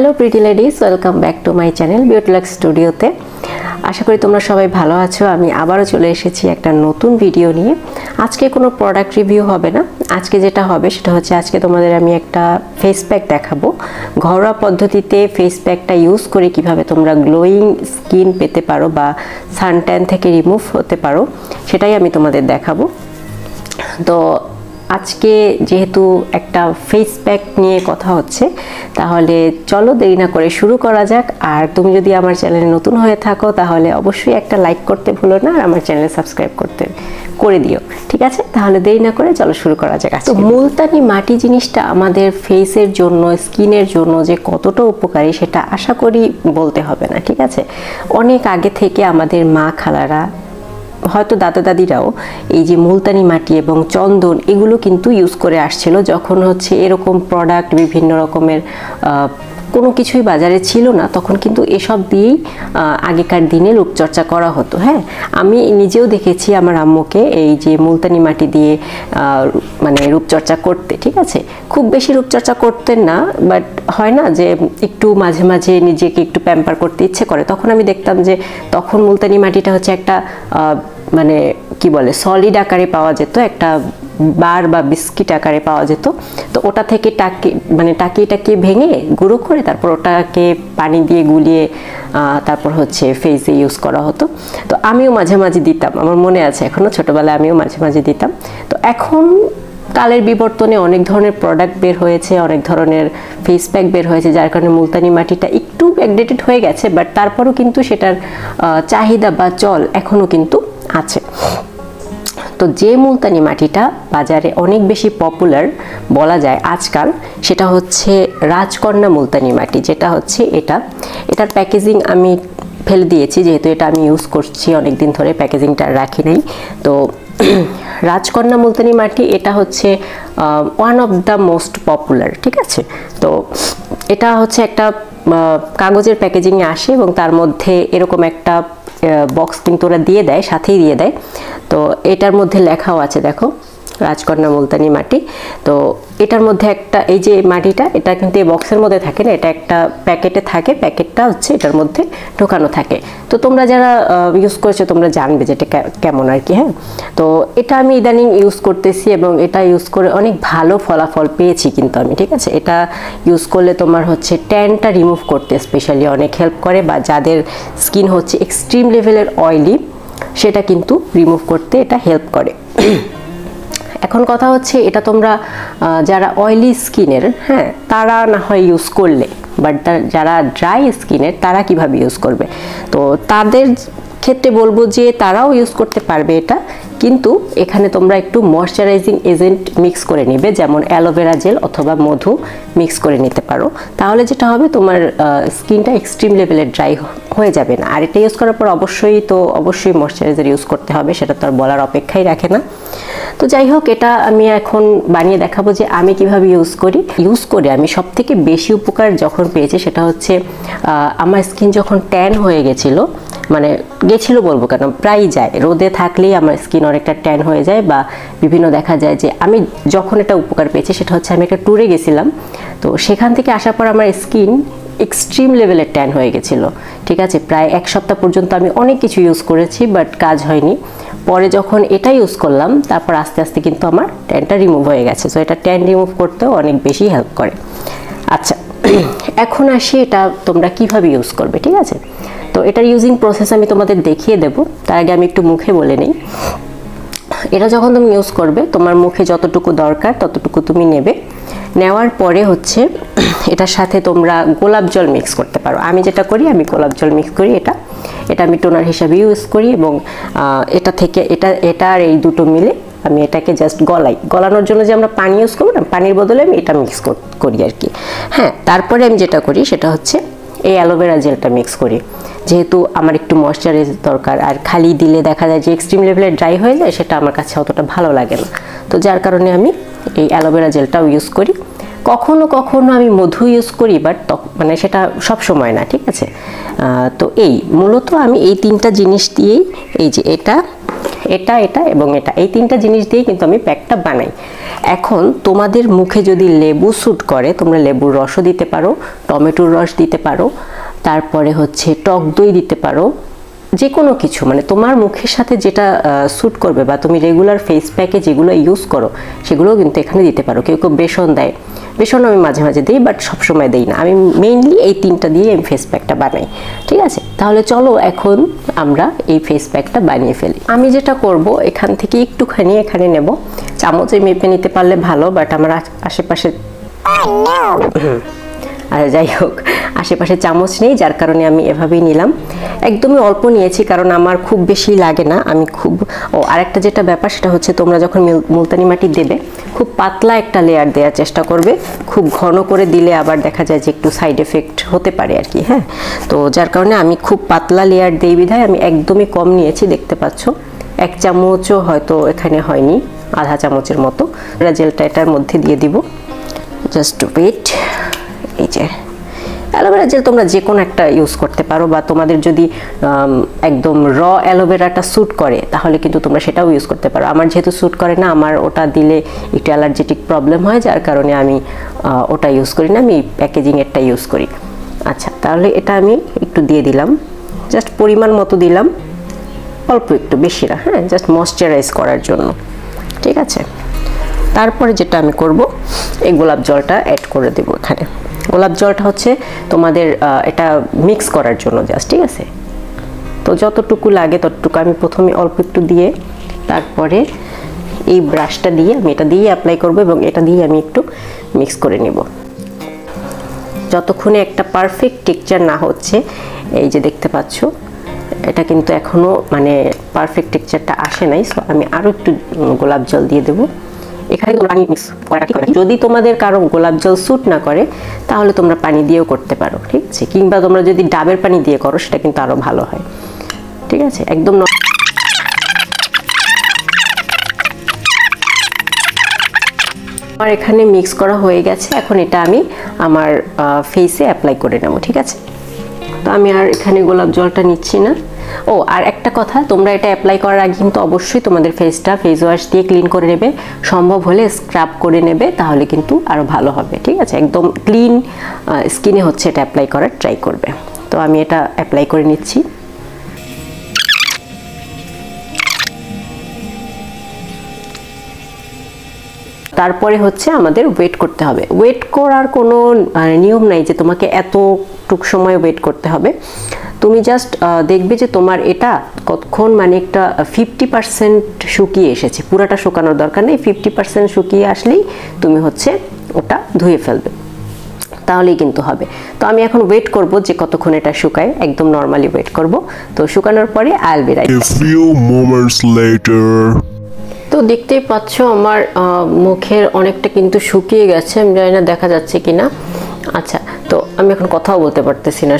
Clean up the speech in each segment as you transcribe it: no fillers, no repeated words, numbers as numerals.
Hello pretty ladies, welcome back to my channel BeautLux স্টুডিওতে। আশা করি তোমরা সবাই ভালো আছো। আমি আবারও চলে এসেছি একটা নতুন ভিডিও নিয়ে। আজকে কোনো প্রোডাক্ট রিভিউ হবে না, আজকে যেটা হবে সেটা হচ্ছে আজকে তোমাদের আমি একটা ফেস প্যাক দেখাবো। ঘরোয়া পদ্ধতিতে ফেস প্যাকটা ইউজ করে কিভাবে তোমরা গ্লোয়িং স্কিন পেতে পারো বা সানট্যান থেকে রিমুভ হতে পারো সেটাই আমি তোমাদের দেখাবো। তো আজকে যেহেতু একটা ফেস প্যাক নিয়ে কথা হচ্ছে, তাহলে চলো দেরি না করে শুরু করা যাক। আর তুমি যদি আমার চ্যানেলে নতুন হয়ে থাকো তাহলে অবশ্যই একটা লাইক করতে ভুলো না, আর আমার চ্যানেলে সাবস্ক্রাইব করে দিও, ঠিক আছে? তাহলে দেরি না করে চলো শুরু করা যাক। তো মুলতানি মাটি জিনিসটা আমাদের ফেসের জন্য, স্কিনের জন্য যে কতটা উপকারী সেটা আশা করি বলতে হবে না, ঠিক আছে? অনেক আগে থেকে আমাদের মা খালারা, হয়তো দাদা দাদিরাও এই যে মুলতানি মাটি এবং চন্দন এগুলো কিন্তু ইউজ করে আসছিল। যখন হচ্ছে এরকম প্রোডাক্ট বিভিন্ন রকমের কোনো কিছুই বাজারে ছিল না, তখন কিন্তু এসব দিয়েই আগেকার দিনে রূপচর্চা করা হতো। হ্যাঁ, আমি নিজেও দেখেছি আমার আম্মুকে এই যে মুলতানি মাটি দিয়ে মানে রূপচর্চা করতে, ঠিক আছে? খুব বেশি রূপচর্চা করতেন না, বাট হয় না যে একটু মাঝে মাঝে নিজেকে একটু প্যাম্পার করতে ইচ্ছে করে, তখন আমি দেখতাম যে তখন মুলতানি মাটিটা হচ্ছে একটা মানে কি বলে সলিড আকারে পাওয়া যেত, একটা বার বা বিস্কিট আকারে পাওয়া যেত। তো ওটা থেকে টাকিয়ে ভেঙে গুঁড়ো করে তারপর ওটাকে পানি দিয়ে গুলিয়ে তারপর হচ্ছে ফেসে ইউজ করা হতো। তো আমিও মাঝে মাঝে দিতাম, আমার মনে আছে এখনো, ছোটবেলায় আমিও মাঝে মাঝে দিতাম। তো এখন কালের বিবর্তনে অনেক ধরনের প্রোডাক্ট বের হয়েছে, অনেক ধরনের ফেস প্যাক বের হয়েছে, যার কারণে মুলতানি মাটিটা একটু ব্যাকডেটেড হয়ে গেছে, বাট তারপরও কিন্তু সেটার চাহিদা বা চল এখনো কিন্তু আছে। তো যে মুলতানি মাটিটা বাজারে অনেক বেশি পপুলার বলা যায় আজকাল, সেটা হচ্ছে রাজকন্যা মুলতানি মাটি, যেটা হচ্ছে এটার প্যাকেজিং আমি ফেলে দিয়েছি, যেহেতু এটা আমি ইউজ করছি অনেক দিন ধরে, প্যাকেজিংটা রাখি নাই। তো রাজকন্যা মুলতানি মাটি এটা হচ্ছে one of the most popular, ঠিক আছে? তো এটা হচ্ছে একটা কাগজের প্যাকেজিংয়ে আসে এবং তার মধ্যে এরকম একটা বক্স কিন্তু ওরা দিয়ে দেয়, সাথেই দিয়ে দেয়। তো এটার মধ্যে লেখাও আছে, দেখো, রাজকন্যা মুলতানি মাটি। তো এটার মধ্যে একটা, এই যে মাটিটা, এটা কিন্তু এই বক্সের মধ্যে থাকে না, এটা একটা প্যাকেটে থাকে, প্যাকেটটা হচ্ছে এটার মধ্যে ঢোকানো থাকে। তো তোমরা যারা ইউজ করেছো তোমরা জানবে যেটা কেমন আর কি। হ্যাঁ, তো এটা আমি ইদানিং ইউজ করতেছি এবং এটা ইউজ করে অনেক ভালো ফলাফল পেয়েছি কিন্তু আমি, ঠিক আছে? এটা ইউজ করলে তোমার হচ্ছে ট্যানটা রিমুভ করতে স্পেশালি অনেক হেল্প করে, বা যাদের স্কিন হচ্ছে এক্সট্রিম লেভেলের অয়েলি সেটা কিন্তু রিমুভ করতে এটা হেল্প করে। এখন কথা হচ্ছে এটা তোমরা যারা অয়েলি স্কিনের, হ্যাঁ, তারা না হয় ইউজ করলে, বাট যারা ড্রাই স্কিনের তারা কিভাবে ইউজ করবে? তো তাদের ক্ষেত্রে বলবো যে তারাও ইউজ করতে পারবে এটা, কিন্তু এখানে তোমরা একটু ময়শ্চারাইজিং এজেন্ট মিক্স করে নিবে, যেমন অ্যালোভেরা জেল অথবা মধু মিক্স করে নিতে পারো। তাহলে যেটা হবে, তোমার স্কিনটা এক্সট্রিম লেভেলের ড্রাই হয়ে যাবে না। আর এটা ইউজ করার পর অবশ্যই ময়শ্চারাইজার ইউজ করতে হবে, সেটা তো আর বলার অপেক্ষাই রাখে না। তো যাই হোক, এটা আমি এখন বানিয়ে দেখাবো যে আমি কিভাবে ইউজ করে আমি সব থেকে বেশি উপকার যখন পেয়েছি সেটা হচ্ছে আমার স্কিন যখন ট্যান হয়ে গেছিলো, মানে গেছিলো বলবো কেন, প্রায় যায়, রোদে থাকলেই আমার স্কিন অনেকটা ট্যান হয়ে যায়, বা বিভিন্ন দেখা যায় যে আমি যখন এটা উপকার পেয়েছি সেটা হচ্ছে আমি একটা ট্যুরে গেছিলাম। তো সেখান থেকে আসার পর আমার স্কিন এক্সট্রিম লেভেলের ট্যান হয়ে গেছিলো, ঠিক আছে? প্রায় এক সপ্তাহ পর্যন্ত আমি অনেক কিছু ইউজ করেছি, বাট কাজ হয়নি। পরে যখন এটা ইউজ করলাম, তারপর আস্তে আস্তে কিন্তু আমার ট্যানটা রিমুভ হয়ে গেছে। সো এটা ট্যান রিমুভ করতেও অনেক বেশি হেল্প করে। আচ্ছা, এখন আসি এটা তোমরা কিভাবে ইউজ করবে, ঠিক আছে? তো এটার ইউজিং প্রসেস আমি তোমাদের দেখিয়ে দেব, তার আগে আমি একটু মুখে বলে নিই। এটা যখন তুমি ইউজ করবে, তোমার মুখে যতটুকু দরকার ততটুকু তুমি নেবে। নেওয়ার পরে হচ্ছে এটার সাথে তোমরা গোলাপ জল মিক্স করতে পারো। আমি যেটা করি, আমি গোলাপ জল মিক্স করি, এটা আমি টোনার হিসাবে ইউজ করি, এবং এটা থেকে এটা আর এই দুটো মিলে আমি এটাকে জাস্ট গলানোর জন্য যে আমরা পানি ইউজ করবো না, পানির বদলে আমি এটা মিক্স করি আর কি। হ্যাঁ, তারপরে আমি যেটা করি সেটা হচ্ছে এই অ্যালোভেরা জেলটা মিক্স করি, যেহেতু আমার একটু ময়শ্চারাইজ দরকার। আর খালি দিলে দেখা যায় যে এক্সট্রিম লেভেলে ড্রাই হয়ে যায়, সেটা আমার কাছে অতটা ভালো লাগে না। তো যার কারণে আমি এই অ্যালোভেরা জেলটাও ইউজ করি। কখনো কখনো আমি মধু ইউজ করি, বাট মানে সেটা সব সময় না, ঠিক আছে? তো মূলত আমি এই তিনটা জিনিস দিয়েই, এই যে এটা এবং এটা, এই তিনটা জিনিস দিয়েই কিন্তু আমি প্যাকটা বানাই। এখন তোমাদের মুখে যদি লেবু স্যুট করে তোমরা লেবুর রসও দিতে পারো, টমেটোর রস দিতে পারো, তারপরে হচ্ছে টক দই দিতে পারো, যে কোনো কিছু মানে তোমার মুখের সাথে যেটা স্যুট করবে বা তুমি রেগুলার ফেস প্যাকে যেগুলো ইউজ করো সেগুলোও কিন্তু এখানে দিতে পারো। কেউ কেউ বেসন দেয়, বেসন আমি মাঝে মাঝে দিই বাট সবসময় দিই না, আমি মেইনলি এই 3টা দিয়ে আমি ফেস প্যাকটা বানাই। ঠিক আছে, তাহলে চলো এখন আমরা এই ফেস প্যাকটা বানিয়ে ফেলি। আমি যেটা করব এখান থেকে একটুখানি এখানে নেব, চামচে মেপে নিতে পারলে ভালো, বাট আমার আশেপাশে আর যাই হোক আশেপাশে চামচ নেই, যার কারণে আমি এভাবেই নিলাম। একদমই অল্প নিয়েছি কারণ আমার খুব বেশি লাগে না। আমি খুব আরেকটা যেটা ব্যাপার সেটা হচ্ছে তোমরা যখন মুলতানি মাটি দেবে খুব পাতলা একটা লেয়ার দেওয়ার চেষ্টা করবে, খুব ঘন করে দিলে আবার দেখা যায় যে একটু সাইড এফেক্ট হতে পারে আর কি। হ্যাঁ, তো যার কারণে আমি খুব পাতলা লেয়ার দেই বিধায় আমি একদমই কম নিয়েছি, দেখতে পাচ্ছ 1 চামচও হয়তো এখানে হয়নি, আধা চামচের মতো। জেলটা এটার মধ্যে দিয়ে দিব, জাস্ট ওয়েট। এই যে অ্যালোভেরা জেল তোমরা যে কোনো একটা ইউজ করতে পারো, বা তোমাদের যদি একদম র অ্যালোভেরাটা স্যুট করে তাহলে কিন্তু তোমরা সেটাও ইউজ করতে পারো। আমার যেহেতু স্যুট করে না, আমার ওটা দিলে একটু অ্যালার্জেটিক প্রবলেম হয়, যার কারণে আমি ওটা ইউজ করি না, আমি প্যাকেজিংয়েরটা ইউজ করি। আচ্ছা, তাহলে এটা আমি একটু দিয়ে দিলাম, জাস্ট পরিমাণ মতো দিলাম, অল্প একটু, বেশি না। হ্যাঁ, জাস্ট ময়শ্চারাইজ করার জন্য। ঠিক আছে, তারপরে যেটা আমি করব এই গোলাপ জলটা অ্যাড করে দেবো এখানে। গোলাপ জলটা হচ্ছে তোমাদের এটা মিক্স করার জন্য জাস্ট। ঠিক আছে, তো যতটুকু লাগে ততটুকু আমি প্রথমে অল্প একটু দিয়ে তারপরে এই ব্রাশটা দিয়ে আমি এটা দিয়ে অ্যাপ্লাই করব এবং এটা দিয়ে আমি একটু মিক্স করে নিব যতক্ষণে একটা পারফেক্ট টেক্সচার না হচ্ছে। এই যে দেখতে পাচ্ছ এটা কিন্তু এখনো মানে পারফেক্ট টেক্সচারটা আসে নাই, সো আমি আরও একটু গোলাপ জল দিয়ে দেবো এখানে। পানি মিক্স করা ঠিক আছে, যদি তোমাদের কারো গোলাপ জল স্যুট না করে তাহলে তোমরা পানি দিয়েও করতে পারো। ঠিক আছে, কিংবা তোমরা যদি ডাবের পানি দিয়ে করো সেটা কিন্তু আরো ভালো হয়। ঠিক আছে, একদম আমার এখানে মিক্স করা হয়ে গেছে। এখন এটা আমি আমার ফেসে অ্যাপ্লাই করে নেব। ঠিক আছে, তো আমি আর এখানে গোলাপ জলটা নিচ্ছি না। আর একটা কথা, তোমরা এটা অ্যাপ্লাই করার আগে কিন্তু অবশ্যই তোমাদের ফেসটা ফেস ওয়াশ দিয়ে ক্লিন করে নেবে, সম্ভব হলে স্ক্রাব করে নেবে, তাহলে কিন্তু আরো ভালো হবে। ঠিক আছে, একদম ক্লিন স্কিনে হচ্ছে এটা অ্যাপ্লাই করার ট্রাই করবে। তো আমি এটা অ্যাপ্লাই করে নিচ্ছি। তারপরে হচ্ছে আমাদের ওয়েট করতে হবে। ওয়েট করার কোনো নিয়ম নাই যে তোমাকে এতটুক সময় ওয়েট করতে হবে। তুমি জাস্ট দেখবে যে তোমার এটা কতক্ষণ মানে একটা 50% শুকিয়ে এসেছে, পুরাটা শুকানোর দরকার নেই, 50% শুকিয়ে আসলেই তুমি হচ্ছে ওটা ধুয়ে ফেলবে, তাহলেই কিন্তু হবে। তো আমি এখন ওয়েট করব যে কতক্ষণ এটা শুকায়, একদম নরমালি ওয়েট করব। তো শুকানোর পরে I will be right. A few moments later. তো দেখতেই পাচ্ছ আমার মুখের অনেকটা কিন্তু শুকিয়ে গেছে, আমি জানি না দেখা যাচ্ছে কিনা। আচ্ছা, তো আমি এখন কথাও বলতে পারতেছি না,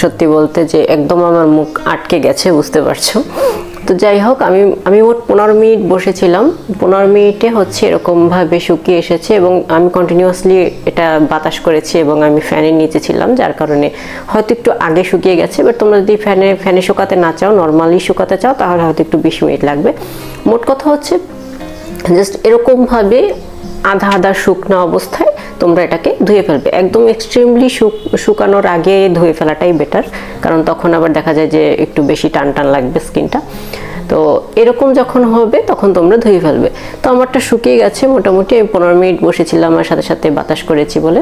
সত্যি বলতে যে একদম আমার মুখ আটকে গেছে, বুঝতে পারছো। তো যাই হোক, আমি মোট 15 মিনিট বসেছিলাম, 15 মিনিটে হচ্ছে এরকমভাবে শুকিয়ে এসেছে এবং আমি কন্টিনিউয়াসলি এটা বাতাস করেছি এবং আমি ফ্যানের নিচে ছিলাম, যার কারণে হয়তো একটু আগে শুকিয়ে গেছে। বাট তোমরা যদি ফ্যানে শুকাতে না চাও, নর্মালি শুকাতে চাও, তাহলে হয়তো একটু 20 মিনিট লাগবে। মোট কথা হচ্ছে জাস্ট এরকমভাবে আধা আধা শুকনো অবস্থায় তোমরা এটাকে ধুয়ে ফেলবে। একদম এক্সট্রিমলি শুকানোর আগে ধুয়ে ফেলাটাই বেটার, কারণ তখন আবার দেখা যায় যে একটু বেশি টান টান লাগবে স্কিনটা। তো এরকম যখন হবে তখন তোমরা ধুয়ে ফেলবে। তো আমারটা শুকিয়ে গেছে মোটামুটি, আমি 15 মিনিট বসেছিলাম আর সাথে সাথে বাতাস করেছি বলে।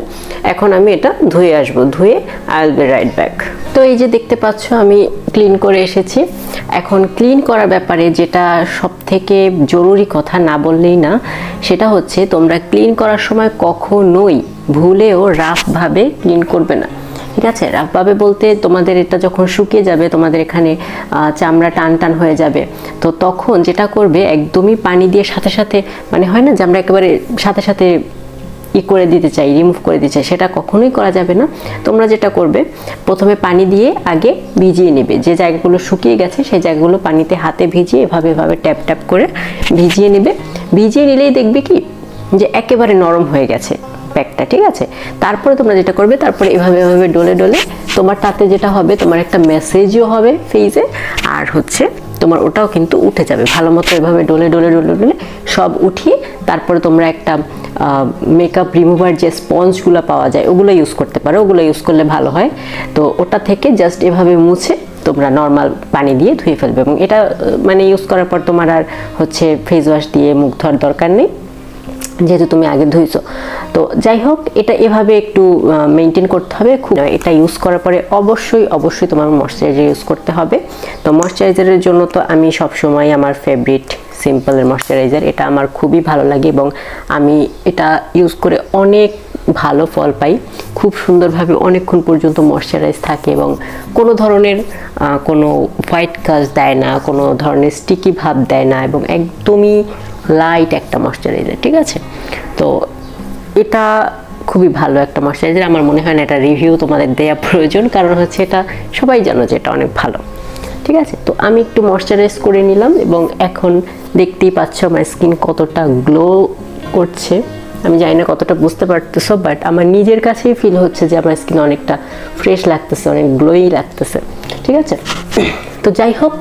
এখন আমি এটা ধুয়ে আসবো, ধুয়ে I will be right back. তো এই যে দেখতে পাচ্ছ আমি ক্লিন করে এসেছি। এখন ক্লিন করার ব্যাপারে যেটা সব থেকে জরুরি কথা, না বললেই না, সেটা হচ্ছে তোমরা ক্লিন করার সময় কখনোই ভুলেও রাফভাবে ক্লিন করবে না। ঠিক আছে, রাফভাবে বলতে তোমাদের এটা যখন শুকিয়ে যাবে, তোমাদের এখানে চামড়া টান টান হয়ে যাবে, তো তখন যেটা করবে একদমই পানি দিয়ে সাথে সাথে, মানে হয় না যে আমরা একেবারে সাথে সাথে করে দিতে চাই, রিমুভ করে দিতে চাই, সেটা কখনোই করা যাবে না। তোমরা যেটা করবে, প্রথমে পানি দিয়ে আগে ভিজিয়ে নেবে, যে জায়গাগুলো শুকিয়ে গেছে সেই জায়গাগুলো পানিতে হাতে ভিজিয়ে এভাবে ট্যাপ ট্যাপ করে ভিজিয়ে নেবে। ভিজিয়ে নিলেই দেখবে কি যে একেবারে নরম হয়ে গেছে প্যাকটা। ঠিক আছে, তারপরে তোমরা যেটা করবে, তারপরে এভাবে ডলে ডলে তোমার তাতে যেটা হবে, তোমার একটা মেসেজও হবে ফেসে, আর হচ্ছে তোমার ওটাও কিন্তু উঠে যাবে ভালো মতো। এভাবে ডলে ডলে ডলে ডলে সব উঠিয়ে তারপরে তোমরা একটা মেকআপ রিমুভার যে স্পঞ্জগুলো পাওয়া যায় ওগুলো ইউজ করতে পারো, ওগুলো ইউজ করলে ভালো হয়। তো ওটা থেকে জাস্ট এভাবে মুছে তোমরা নর্মাল পানি দিয়ে ধুয়ে ফেলবে, এবং এটা মানে ইউজ করার পর তোমার আর হচ্ছে ফেস ওয়াশ দিয়ে মুখ ধোয়ার দরকার নেই, যেহেতু তুমি আগে ধুইছো। তো যাই হোক, এটা এভাবে একটু মেনটেন করতে হবে। খুব এটা ইউজ করার পরে অবশ্যই তোমার ময়শ্চারাইজার ইউজ করতে হবে। তো ময়শ্চারাইজারের জন্য তো আমি সবসময় আমার ফেভারিট সিম্পলের ময়শ্চারাইজার, এটা আমার খুবই ভালো লাগে এবং আমি এটা ইউজ করে অনেক ভালো ফল পাই। খুব সুন্দরভাবে অনেকক্ষণ পর্যন্ত ময়শ্চারাইজ থাকে এবং কোনো ধরনের কোনো হোয়াইট কাজ দেয় না, কোনো ধরনের স্টিকি ভাব দেয় না, এবং একদমই লাইট একটা ময়শ্চারাইজার, ঠিক আছে। তো এটা খুবই ভালো একটা ময়শ্চারাইজার। আমার মনে হয় না এটা রিভিউ তোমাদের দেওয়া প্রয়োজন, কারণ হচ্ছে এটা সবাই জানো যে এটা অনেক ভালো, ঠিক আছে। তো আমি একটু ময়শ্চারাইজ করে নিলাম এবং এখন দেখতেই পাচ্ছ আমার স্কিন কতটা গ্লো করছে। আমি জানি না কতটা বুঝতে পারতেছো, বাট আমার নিজের কাছেই ফিল হচ্ছে যে আমার স্কিন অনেকটা ফ্রেশ লাগতেছে, অনেক গ্লোই লাগতেছে, ঠিক আছে। তো যাই হোক,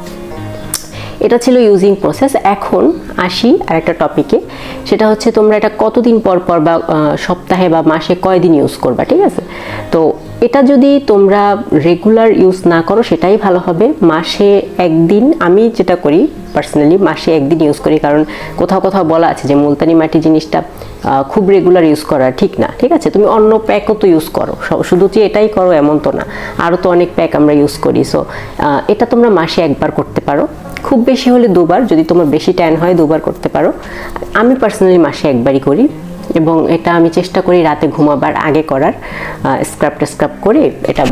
এটা ছিল ইউজিং প্রসেস। এখন আসি আরেকটা টপিকে, সেটা হচ্ছে তোমরা এটা কতদিন পর পর বা সপ্তাহে বা মাসে কয়দিন ইউজ করবা, ঠিক আছে। তো এটা যদি তোমরা রেগুলার ইউজ না করো সেটাই ভালো হবে। মাসে একদিন, আমি যেটা করি পার্সোনালি মাসে একদিন ইউজ করি, কারণ কোথাও কোথাও বলা আছে যে মুলতানি মাটি জিনিসটা খুব রেগুলার ইউজ করা ঠিক না, ঠিক আছে। তুমি অন্য প্যাকও তো ইউজ করো, শুধু যে এটাই করো এমন তো না, আরও তো অনেক প্যাক আমরা ইউজ করি। সো এটা তোমরা মাসে একবার করতে পারো, খুব বেশি হলে দুবার, যদি তোমার বেশি ট্যান হয় দুবার করতে পারো। আমি পার্সোনালি মাসে একবারই করি এবং এটা আমি চেষ্টা করি রাতে ঘুমাবার আগে করার। স্ক্রাব করে এটা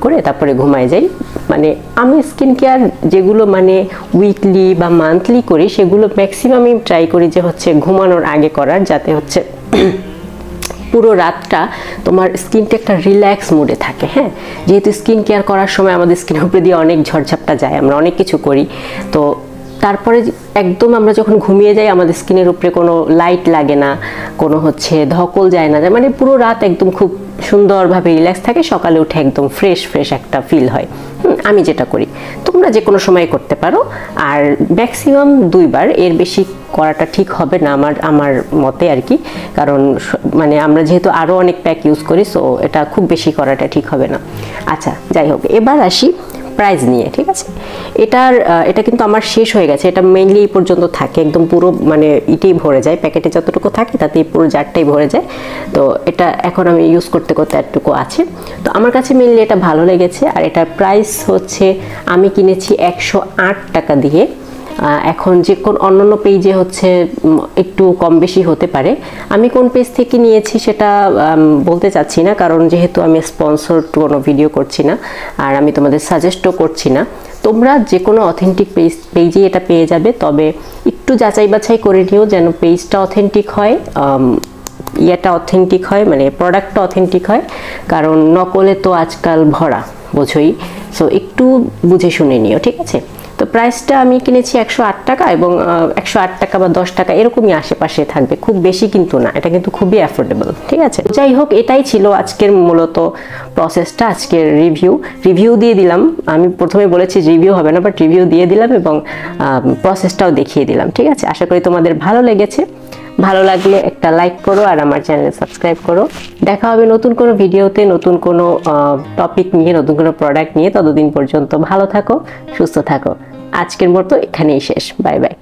করে তারপরে ঘুমায় যাই। মানে আমি স্কিন কেয়ার যেগুলো মানে উইকলি বা মান্থলি করি সেগুলো ম্যাক্সিমাম আমি ট্রাই করি যে হচ্ছে ঘুমানোর আগে করার, যাতে হচ্ছে পুরো রাতটা তোমার স্কিনটা একটা রিল্যাক্স মুডে থাকে। হ্যাঁ, যেহেতু স্কিন কেয়ার করার সময় আমাদের স্কিনের উপরে দিয়ে অনেক ঝড়ঝাপটা যায়, আমরা অনেক কিছু করি, তো তারপরে একদম আমরা যখন ঘুমিয়ে যাই আমাদের স্কিনের উপরে কোনো লাইট লাগে না, কোনো হচ্ছে ধকল যায় না, মানে পুরো রাত একদম খুব সুন্দরভাবে রিল্যাক্স থাকে, সকালে উঠে একদম ফ্রেশ একটা ফিল হয়। আমি যেটা করি, তোমরা যে কোনো সময় করতে পারো, আর ম্যাক্সিমাম দুইবার, এর বেশি করাটা ঠিক হবে না আমার মতে আর কি, কারণ মানে আমরা যেহেতু আরও অনেক প্যাক ইউজ করি, সো এটা খুব বেশি করাটা ঠিক হবে না। আচ্ছা, যাই হোক, এবার আসি প্রাইস নিয়ে, ঠিক আছে। এটা কিন্তু আমার শেষ হয়ে গেছে, এটা মেইনলি এই পর্যন্ত থাকে, একদম পুরো মানে ইটেই ভরে যায়, প্যাকেটে যতটুকু থাকে তাতে পুরো জারটাই ভরে যায়। তো এটা এখন আমি ইউজ করতে এতটুকু আছে। তো আমার কাছে মেইনলি এটা ভালো লেগেছে, আর এটার প্রাইস হচ্ছে আমি কিনেছি 108 টাকা দিয়ে। এখন যে কোন অন্যান্য পেজে হচ্ছে একটু কম বেশি হতে পারে, আমি কোন পেজ থেকে নিয়েছি সেটা বলতে চাচ্ছি না, কারণ যেহেতু আমি স্পন্সর কোনো ভিডিও করছি না আর আমি তোমাদের সাজেস্টও করছি না। তোমরা যে কোনো অথেন্টিক পেজে এটা পেয়ে যাবে, তবে একটু যাচাই বাছাই করে নিও যেন পেজটা অথেন্টিক হয়, ইয়েটা অথেন্টিক হয়, মানে প্রোডাক্টটা অথেন্টিক হয়, কারণ নকলে তো আজকাল ভরা, বোঝোই। সো একটু বুঝে শুনে নিও, ঠিক আছে। তো প্রাইসটা আমি কিনেছি 108 টাকা, এবং 108 টাকা বা 10 টাকা এরকমই আশেপাশে থাকবে, খুব বেশি কিন্তু না, এটা কিন্তু খুবই অ্যাফোর্ডেবল, ঠিক আছে। যাই হোক, এটাই ছিল আজকের মূলত প্রসেসটা, আজকের রিভিউ দিয়ে দিলাম। আমি প্রথমে বলেছি রিভিউ হবে না, বাট রিভিউ দিয়ে দিলাম এবং প্রসেসটাও দেখিয়ে দিলাম, ঠিক আছে। আশা করি তোমাদের ভালো লেগেছে। ভালো লাগলে একটা লাইক করো আর আমার চ্যানেল সাবস্ক্রাইব করো। দেখা হবে নতুন কোনো ভিডিওতে, নতুন কোনো টপিক নিয়ে, নতুন কোনো প্রোডাক্ট নিয়ে। ততদিন পর্যন্ত ভালো থাকো, সুস্থ থাকো। আজকের মতো এখানেই শেষ। Bye bye.